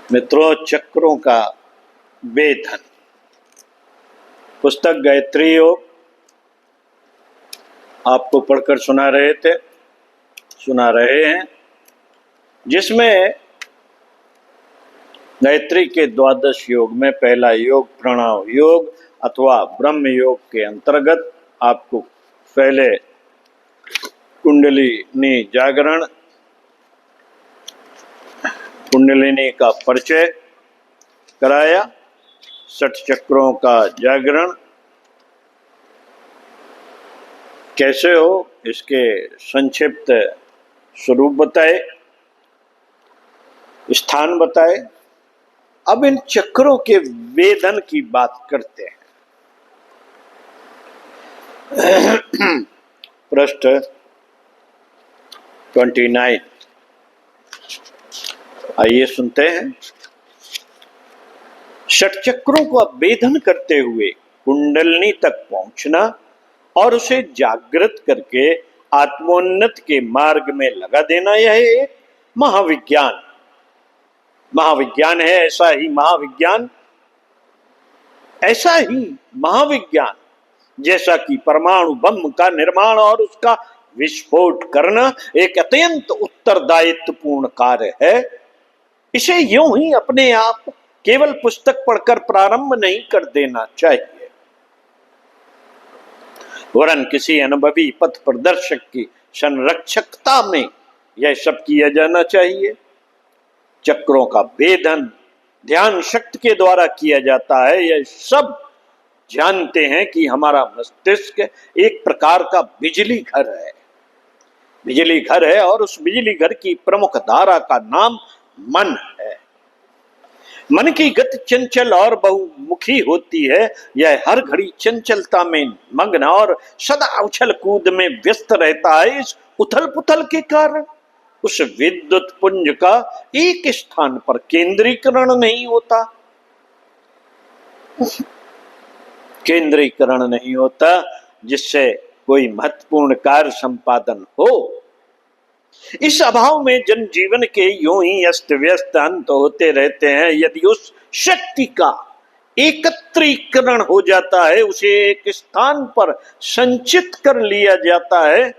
मित्रों, चक्रों का वेधन पुस्तक गायत्री योग आपको पढ़कर सुना रहे हैं, जिसमें गायत्री के द्वादश योग में पहला योग प्रणव योग अथवा ब्रह्म योग के अंतर्गत आपको पहले कुंडलिनी जागरण, कुंडलिनी का परिचय कराया, 60 चक्रों का जागरण कैसे हो इसके संक्षिप्त स्वरूप बताए, स्थान बताए। अब इन चक्रों के वेदन की बात करते हैं। पृष्ठ 29 आइए सुनते हैं। षटचक्रों को वेधन करते हुए कुंडलिनी तक पहुंचना और उसे जागृत करके आत्मोन्नत के मार्ग में लगा देना, यह एक महाविज्ञान है। ऐसा ही महाविज्ञान जैसा कि परमाणु बम का निर्माण और उसका विस्फोट करना एक अत्यंत उत्तरदायित्वपूर्ण कार्य है, इसे यूं ही अपने आप केवल पुस्तक पढ़कर प्रारंभ नहीं कर देना चाहिए, वरन किसी अनुभवी पथ प्रदर्शक की संरक्षकता में यह सब किया जाना चाहिए। चक्रों का वेधन ध्यान शक्ति के द्वारा किया जाता है। यह सब जानते हैं कि हमारा मस्तिष्क एक प्रकार का बिजली घर है और उस बिजली घर की प्रमुख धारा का नाम मन है। मन की गति चंचल और बहुमुखी होती है। यह हर घड़ी चंचलता में मग्न और सदा उछल कूद में व्यस्त रहता है। इस उथल पुथल के कारण उस विद्युत पुंज का एक स्थान पर केंद्रीकरण नहीं होता जिससे कोई महत्वपूर्ण कार्य संपादन हो। इस अभाव में जनजीवन के यूं ही अस्त व्यस्त अंत होते रहते हैं। यदि उस शक्ति का एकत्रीकरण हो जाता है, उसे एक स्थान पर संचित कर लिया जाता है,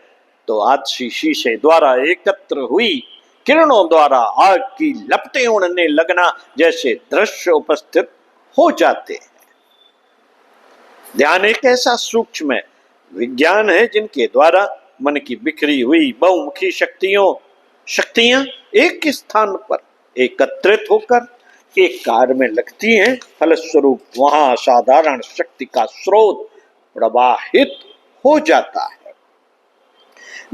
तो आतशी शीशे द्वारा एकत्र हुई किरणों द्वारा आग की लपटें उड़ने लगना जैसे दृश्य उपस्थित हो जाते हैं। ध्यान एक ऐसा सूक्ष्म विज्ञान है जिनके द्वारा मन की बिखरी हुई बहुमुखी शक्तियां एक स्थान पर एकत्रित होकर एक कार्य में लगती हैं। फलस्वरूप वहां साधारण शक्ति का स्रोत प्रवाहित हो जाता है।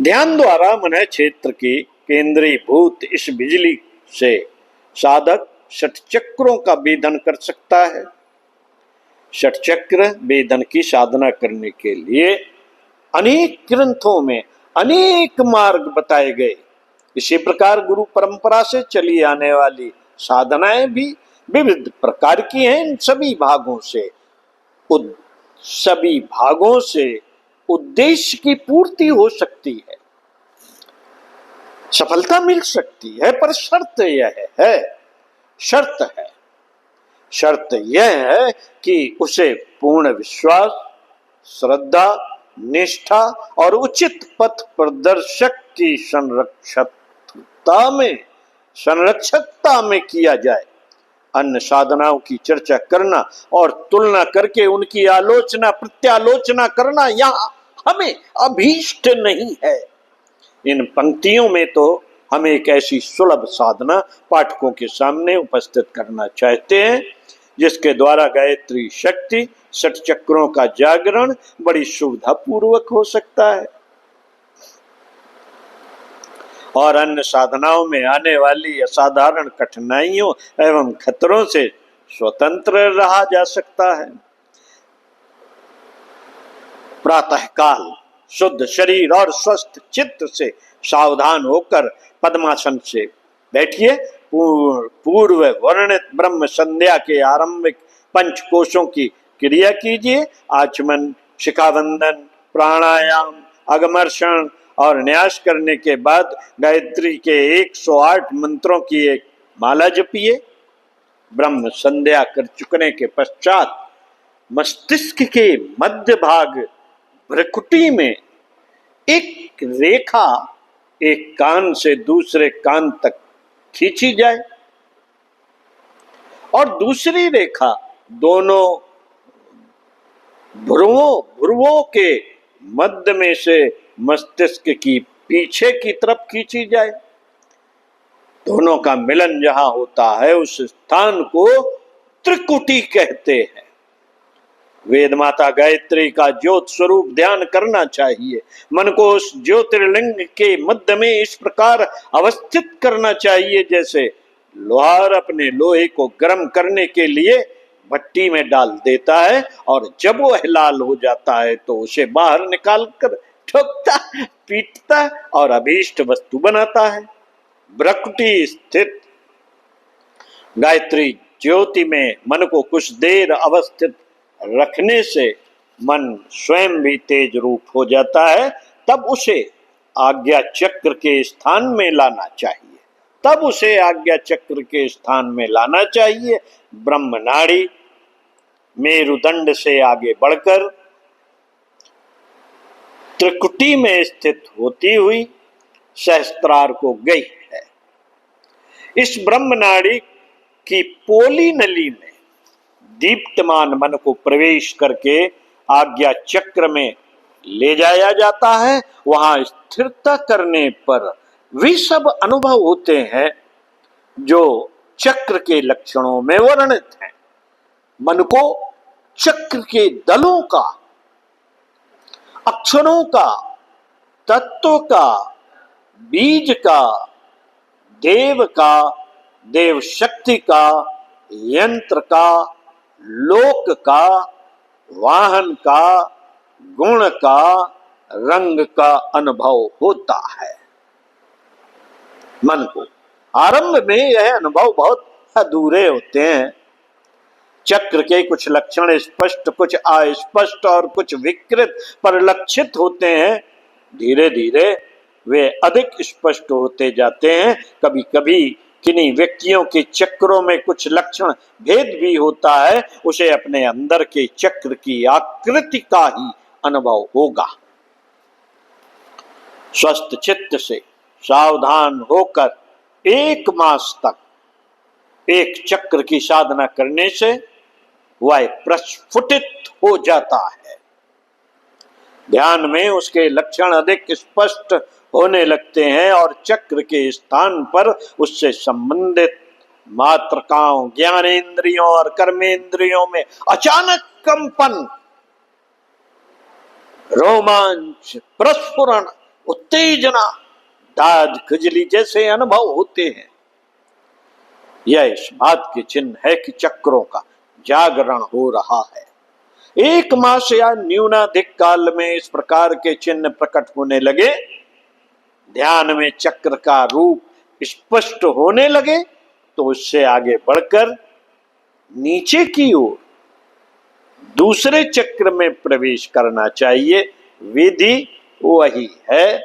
ध्यान द्वारा मन क्षेत्र की केंद्रीभूत इस बिजली से साधक षटचक्रों का वेधन कर सकता है। षटचक्र वेधन की साधना करने के लिए अनेक ग्रंथों में अनेक मार्ग बताए गए। इसी प्रकार गुरु परंपरा से चली आने वाली साधनाएं भी विविध प्रकार की हैं। इन सभी भागों से उद्देश्य की पूर्ति हो सकती है, सफलता मिल सकती है, पर शर्त यह है कि उसे पूर्ण विश्वास, श्रद्धा, निष्ठा और उचित पथ प्रदर्शक की संरक्षकता में किया जाए। अन्य साधनाओं की चर्चा करना और तुलना करके उनकी आलोचना प्रत्यालोचना करना यहाँ हमें अभीष्ट नहीं है। इन पंक्तियों में तो हम एक ऐसी सुलभ साधना पाठकों के सामने उपस्थित करना चाहते हैं जिसके द्वारा गायत्री शक्ति षटचक्रों का जागरण बड़ी सुविधा पूर्वक हो सकता है और अन्य साधनाओं में आने वाली असाधारण कठिनाइयों एवं खतरों से स्वतंत्र रहा जा सकता है। प्रातःकाल शुद्ध शरीर और स्वस्थ चित्त से सावधान होकर पद्मासन से बैठिए। पूर्व वर्णित ब्रह्म संध्या के आरंभिक पंच कोशों की क्रिया कीजिए। आचमन, शिखाबंधन, प्राणायाम, अगमर्षण और न्यास करने के बाद गायत्री के 108 मंत्रों की एक माला जपिए। ब्रह्म संध्या कर चुकने के पश्चात मस्तिष्क के मध्य भाग भ्रकुटी में एक रेखा एक कान से दूसरे कान तक खींची जाए और दूसरी रेखा दोनों भ्रुवों के मध्य में से मस्तिष्क की पीछे की तरफ खींची जाए। दोनों का मिलन जहां होता है उस स्थान को त्रिकुटी कहते हैं। वेद माता गायत्री का ज्योत स्वरूप ध्यान करना चाहिए। मन को उस ज्योतिर्लिंग के मध्य में इस प्रकार अवस्थित करना चाहिए जैसे लोहार अपने लोहे को गर्म करने के लिए भट्टी में डाल देता है और जब वह लाल हो जाता है तो उसे बाहर निकालकर ठोकता, पीटता और अभीष्ट वस्तु बनाता है। भ्रकुटी स्थित गायत्री ज्योति में मन को कुछ देर अवस्थित रखने से मन स्वयं भी तेज रूप हो जाता है। तब उसे आज्ञा चक्र के स्थान में लाना चाहिए। ब्रह्म नाड़ी मेरुदंड से आगे बढ़कर त्रिकुटी में स्थित होती हुई सहस्त्रार को गई है। इस ब्रह्म नाड़ी की पोली नली में दीप्तमान मन को प्रवेश करके आज्ञा चक्र में ले जाया जाता है। वहां स्थिरता करने पर वे सब अनुभव होते हैं जो चक्र के लक्षणों में वर्णित हैं। मन को चक्र के दलों का, अक्षरों का, तत्व का, बीज का, देव का, देव शक्ति का, यंत्र का, लोक का, वाहन का, गुण का, रंग का अनुभव होता है। मन को आरंभ में यह अनुभव बहुत अधूरे होते हैं। चक्र के कुछ लक्षण स्पष्ट, कुछ अस्पष्ट और कुछ विकृत परिलक्षित होते हैं। धीरे धीरे वे अधिक स्पष्ट होते जाते हैं। कभी कभी किन्हीं व्यक्तियों के चक्रों में कुछ लक्षण भेद भी होता है। उसे अपने अंदर के चक्र की आकृति का ही अनुभव होगा। स्वस्थ चित्त से सावधान होकर 1 मास तक एक चक्र की साधना करने से वह प्रस्फुटित हो जाता है। ध्यान में उसके लक्षण अधिक स्पष्ट होने लगते हैं और चक्र के स्थान पर उससे संबंधित मात्रकाओं, ज्ञानेंद्रियों और कर्मेंद्रियों में अचानक कंपन, रोमांच, प्रस्फुरण, उत्तेजना, दाद, खुजली जैसे अनुभव होते हैं। यह इस बात के चिन्ह है कि चक्रों का जागरण हो रहा है। 1 मास या न्यूनाधिक काल में इस प्रकार के चिन्ह प्रकट होने लगे, ध्यान में चक्र का रूप स्पष्ट होने लगे, तो उससे आगे बढ़कर नीचे की ओर दूसरे चक्र में प्रवेश करना चाहिए। विधि वही है,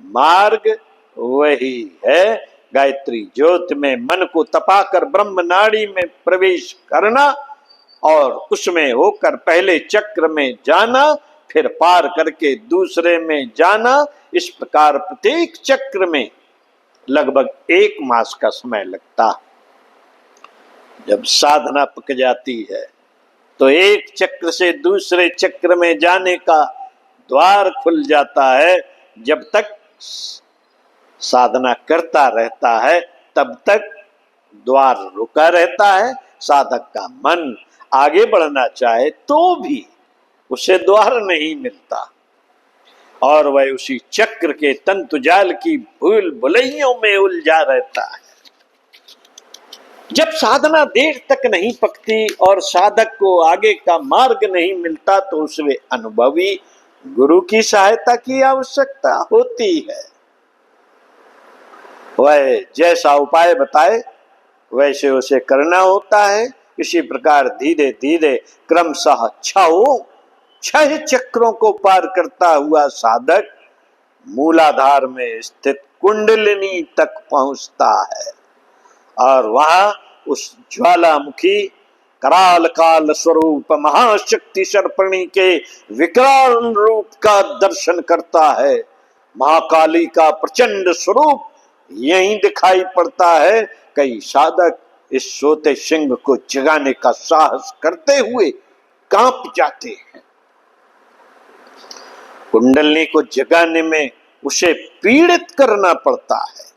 मार्ग वही है। गायत्री ज्योत में मन को तपाकर ब्रह्म नाड़ी में प्रवेश करना और उसमें होकर पहले चक्र में जाना, फिर पार करके दूसरे में जाना। इस प्रकार प्रत्येक चक्र में लगभग 1 मास का समय लगता है। जब साधना पक जाती है तो एक चक्र से दूसरे चक्र में जाने का द्वार खुल जाता है। जब तक साधना करता रहता है तब तक द्वार रुका रहता है। साधक का मन आगे बढ़ना चाहे तो भी उसे द्वार नहीं मिलता और वह उसी चक्र के तंतुजाल की भूल भुलैयों में उलझा रहता है। जब साधना देर तक नहीं पकती और साधक को आगे का मार्ग नहीं मिलता तो उसमें अनुभवी गुरु की सहायता की आवश्यकता होती है। वह जैसा उपाय बताए वैसे उसे करना होता है। इसी प्रकार धीरे धीरे क्रमशः 6 चक्रों को पार करता हुआ साधक मूलाधार में स्थित कुंडलिनी तक पहुंचता है और वहां उस ज्वालामुखी कराल काल स्वरूप महाशक्ति सर्पणी के विकराल रूप का दर्शन करता है। महाकाली का प्रचंड स्वरूप यहीं दिखाई पड़ता है। कई साधक इस सोते सिंह को जगाने का साहस करते हुए कांप जाते हैं। कुंडलनी को जगाने में उसे पीड़ित करना पड़ता है,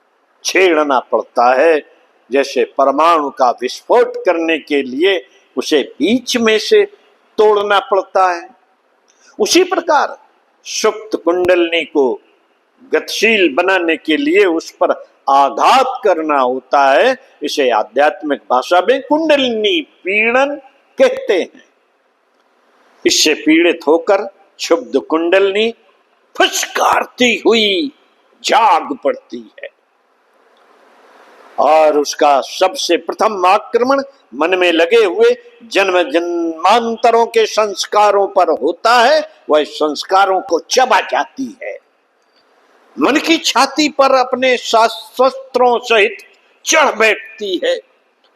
छेड़ना पड़ता है, जैसे परमाणु का विस्फोट करने के लिए उसे बीच में से तोड़ना पड़ता है। उसी प्रकार सुप्त कुंडलनी को गतिशील बनाने के लिए उस पर आघात करना होता है। इसे आध्यात्मिक भाषा में कुंडलिनी पीड़न कहते हैं। इससे पीड़ित होकर क्षुब्ध कुंडलिनी फुसकारती हुई जाग पड़ती है और उसका सबसे प्रथम आक्रमण मन में लगे हुए जन्म जन्मांतरों के संस्कारों पर होता है। वह संस्कारों को चबा जाती है, मन की छाती पर अपने शस्त्रों सहित चढ़ बैठती है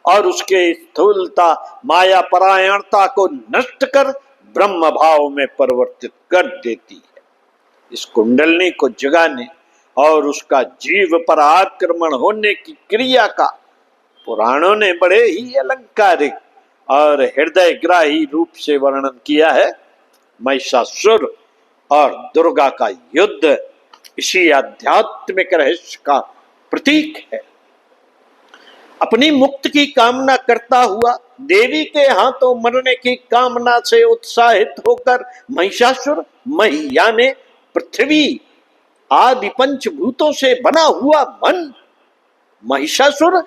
और उसके स्थूलता माया परायणता को नष्ट कर ब्रह्म भाव में परिवर्तित कर देती है। इस कुंडलनी को जगाने और उसका जीव पर आक्रमण होने की क्रिया का पुराणों ने बड़े ही अलंकारिक और हृदयग्राही रूप से वर्णन किया है। महिषासुर और दुर्गा का युद्ध इसी आध्यात्मिक रहस्य का प्रतीक है। अपनी मुक्ति की कामना करता हुआ देवी के हाथों मरने की कामना से उत्साहित होकर महिषासुर मही यानी पृथ्वी आदि पंचभूतों से बना हुआ मन, महिषासुर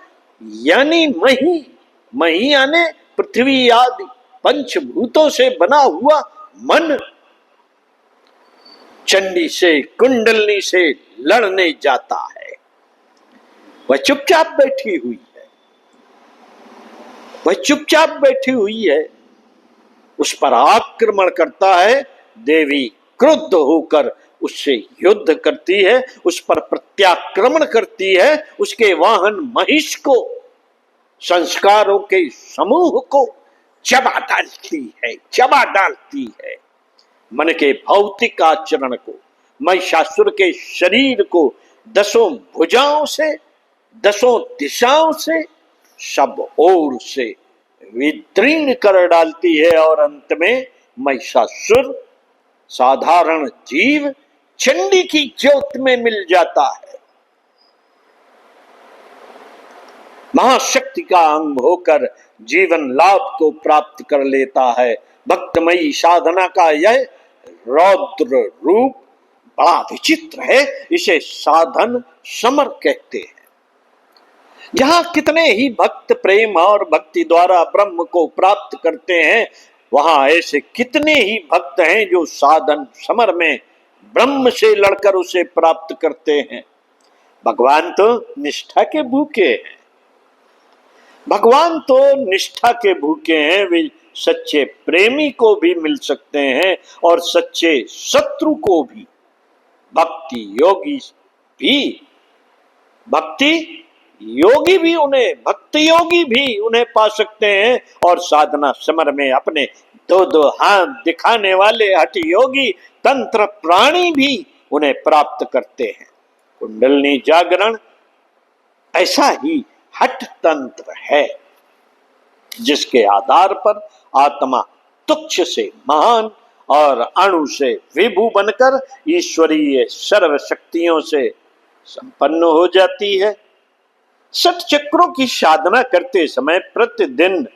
यानी मही, मही यानी पृथ्वी आदि पंचभूतों से बना हुआ मन चंडी से कुंडलनी से लड़ने जाता है। वह चुपचाप बैठी हुई है, वह चुपचाप बैठी हुई है, उस पर आक्रमण करता है। देवी क्रुद्ध होकर उससे युद्ध करती है, उस पर प्रत्याक्रमण करती है, उसके वाहन महिष को, संस्कारों के समूह को चबा डालती है। मन के भौतिक आचरण को, महिषासुर के शरीर को दसों भुजाओं से, दसों दिशाओं से, सब ओर से विदीर्ण कर डालती है और अंत में महिषासुर साधारण जीव चंडी की ज्योत में मिल जाता है। महाशक्ति का अंग होकर जीवन लाभ को प्राप्त कर लेता है। भक्तमयी साधना का यह रौद्र रूप बड़ा विचित्र है। इसे साधन समर कहते हैं। जहां कितने ही भक्त प्रेम और भक्ति द्वारा ब्रह्म को प्राप्त करते हैं, वहां ऐसे कितने ही भक्त हैं जो साधन समर में ब्रह्म से लड़कर उसे प्राप्त करते हैं। भगवान तो निष्ठा के भूखे हैं, भगवान तो निष्ठा के भूखे हैं। वे सच्चे प्रेमी को भी मिल सकते हैं और सच्चे शत्रु को भी। भक्ति योगी भी उन्हें पा सकते हैं और साधना समर में अपने दो दो हाथ दिखाने वाले हठ योगी तंत्र प्राणी भी उन्हें प्राप्त करते हैं। कुंडलनी जागरण ऐसा ही हठ तंत्र है जिसके आधार पर आत्मा तुच्छ से महान और अणु से विभु बनकर ईश्वरीय सर्व शक्तियों से संपन्न हो जाती है। षट चक्रों की साधना करते समय प्रतिदिन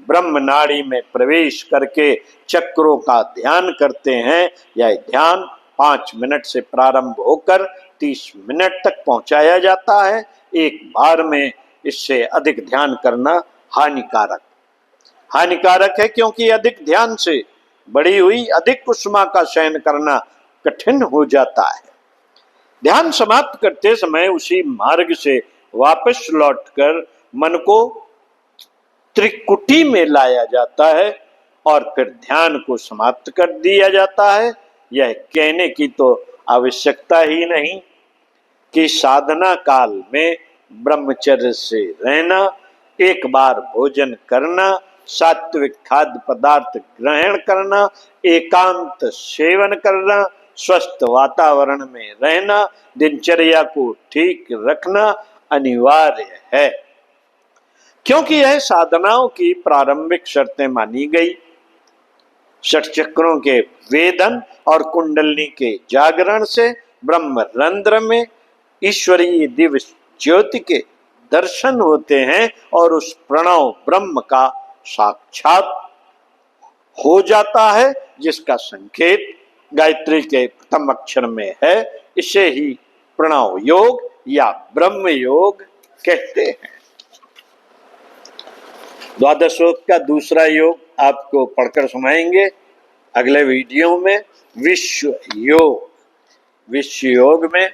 ब्रह्म नाड़ी में प्रवेश करके चक्रों का ध्यान करते हैं। यह ध्यान 5 मिनट से प्रारंभ होकर 30 मिनट तक पहुंचाया जाता है। एक बार में इससे अधिक ध्यान करना हानिकारक है, क्योंकि अधिक ध्यान से बढ़ी हुई अधिक उष्मा का सहन करना कठिन हो जाता है। ध्यान समाप्त करते समय उसी मार्ग से वापस लौटकर मन को त्रिकुटी में लाया जाता है और फिर ध्यान को समाप्त कर दिया जाता है। यह कहने की तो आवश्यकता ही नहीं कि साधना काल में ब्रह्मचर्य से रहना एक बार भोजन करना, सात्विक खाद्य पदार्थ ग्रहण करना, एकांत सेवन करना, स्वस्थ वातावरण में रहना, दिनचर्या को ठीक रखना अनिवार्य है, क्योंकि यह साधनाओं की प्रारंभिक शर्तें मानी गई। षट चक्रों के वेदन और कुंडलनी के जागरण से ब्रह्म रंध्र में ईश्वरीय दिव्य ज्योति के दर्शन होते हैं और उस प्रणव ब्रह्म का साक्षात हो जाता है, जिसका संकेत गायत्री के प्रथम अक्षर में है। इसे ही प्रणव योग या ब्रह्म योग कहते हैं। द्वादश योग का दूसरा योग आपको पढ़कर सुनाएंगे अगले वीडियो में, विश्व योग। विश्व योग में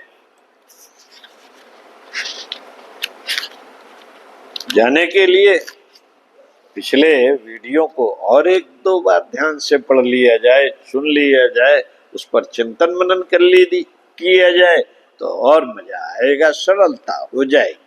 जाने के लिए पिछले वीडियो को और एक दो बार ध्यान से पढ़ लिया जाए, सुन लिया जाए, उस पर चिंतन मनन किया जाए तो और मजा आएगा, सरलता हो जाएगी।